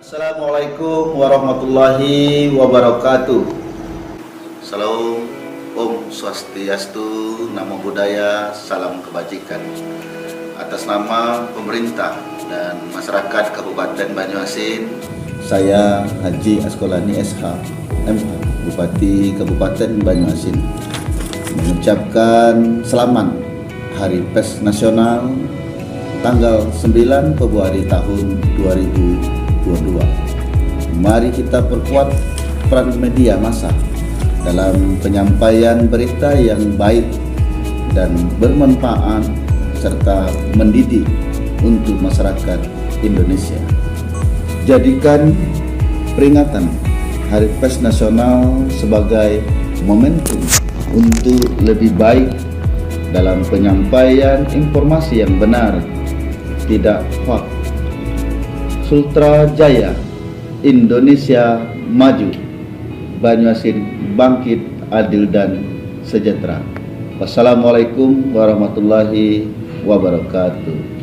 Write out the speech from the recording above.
Assalamualaikum warahmatullahi wabarakatuh. Salam Om Swastiastu, Namo Buddhaya, salam kebajikan. Atas nama pemerintah dan masyarakat Kabupaten Banyuasin, saya Haji Askolani SH, MH, Bupati Kabupaten Banyuasin, mengucapkan selamat Hari Pers Nasional tanggal 9 Februari tahun 2022. Mari kita perkuat peran media massa dalam penyampaian berita yang baik dan bermanfaat serta mendidik untuk masyarakat Indonesia. Jadikan peringatan Hari Pers Nasional sebagai momentum untuk lebih baik dalam penyampaian informasi yang benar, tidak hoax. Sultra Jaya, Indonesia maju, Banyuasin bangkit, adil dan sejahtera. Wassalamualaikum warahmatullahi wabarakatuh.